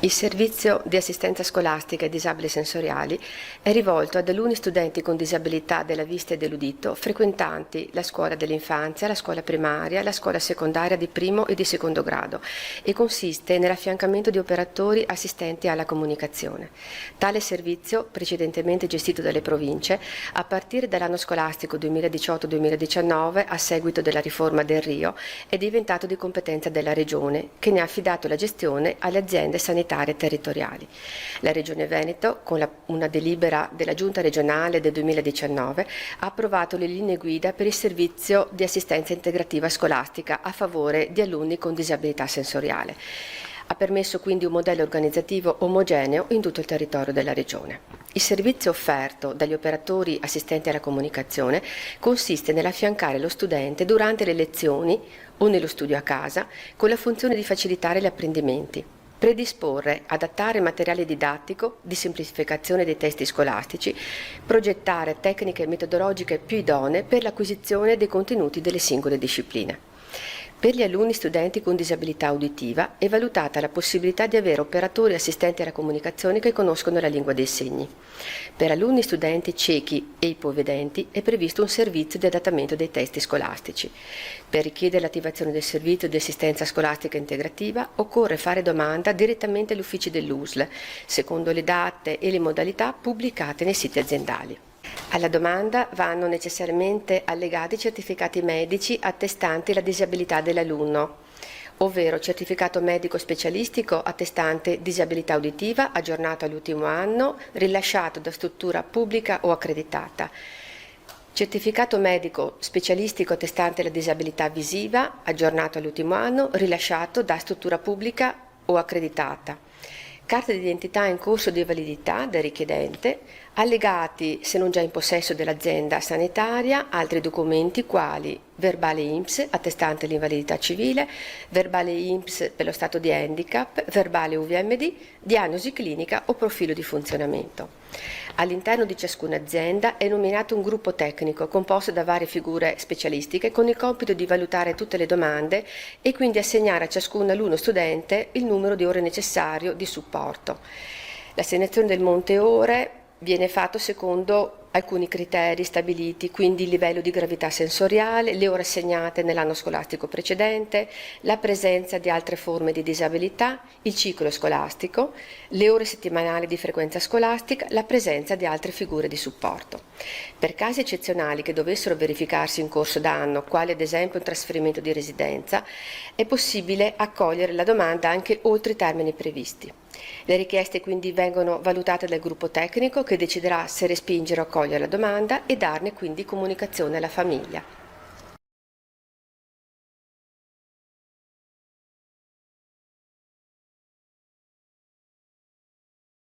Il servizio di assistenza scolastica ai disabili sensoriali è rivolto ad alunni studenti con disabilità della vista e dell'udito frequentanti la scuola dell'infanzia, la scuola primaria, la scuola secondaria di primo e di secondo grado e consiste nell'affiancamento di operatori assistenti alla comunicazione. Tale servizio, precedentemente gestito dalle province, a partire dall'anno scolastico 2018-2019, a seguito della riforma del Rio, è diventato di competenza della Regione, che ne ha affidato la gestione alle aziende sanitarie territoriali. La Regione Veneto, con una delibera della Giunta regionale del 2019, ha approvato le linee guida per il servizio di assistenza integrativa scolastica a favore di alunni con disabilità sensoriale. Ha permesso quindi un modello organizzativo omogeneo in tutto il territorio della Regione. Il servizio offerto dagli operatori assistenti alla comunicazione consiste nell'affiancare lo studente durante le lezioni o nello studio a casa con la funzione di facilitare gli apprendimenti, predisporre, adattare materiale didattico di semplificazione dei testi scolastici, progettare tecniche metodologiche più idonee per l'acquisizione dei contenuti delle singole discipline. Per gli alunni studenti con disabilità uditiva è valutata la possibilità di avere operatori assistenti alla comunicazione che conoscono la lingua dei segni. Per alunni studenti ciechi e ipovedenti è previsto un servizio di adattamento dei testi scolastici. Per richiedere l'attivazione del servizio di assistenza scolastica integrativa occorre fare domanda direttamente agli uffici dell'USL, secondo le date e le modalità pubblicate nei siti aziendali. Alla domanda vanno necessariamente allegati certificati medici attestanti la disabilità dell'alunno, ovvero certificato medico specialistico attestante disabilità uditiva aggiornato all'ultimo anno, rilasciato da struttura pubblica o accreditata, certificato medico specialistico attestante la disabilità visiva aggiornato all'ultimo anno, rilasciato da struttura pubblica o accreditata, carta d'identità in corso di validità del richiedente, allegati, se non già in possesso dell'azienda sanitaria, altri documenti quali verbale INPS attestante l'invalidità civile, verbale INPS per lo stato di handicap, verbale UVMD, diagnosi clinica o profilo di funzionamento. All'interno di ciascuna azienda è nominato un gruppo tecnico composto da varie figure specialistiche con il compito di valutare tutte le domande e quindi assegnare a ciascun alunno studente il numero di ore necessario di supporto. L'assegnazione del monte ore viene fatto secondo alcuni criteri stabiliti, quindi il livello di gravità sensoriale, le ore assegnate nell'anno scolastico precedente, la presenza di altre forme di disabilità, il ciclo scolastico, le ore settimanali di frequenza scolastica, la presenza di altre figure di supporto. Per casi eccezionali che dovessero verificarsi in corso d'anno, quali ad esempio un trasferimento di residenza, è possibile accogliere la domanda anche oltre i termini previsti. Le richieste quindi vengono valutate dal gruppo tecnico che deciderà se respingere o accogliere la domanda e darne quindi comunicazione alla famiglia.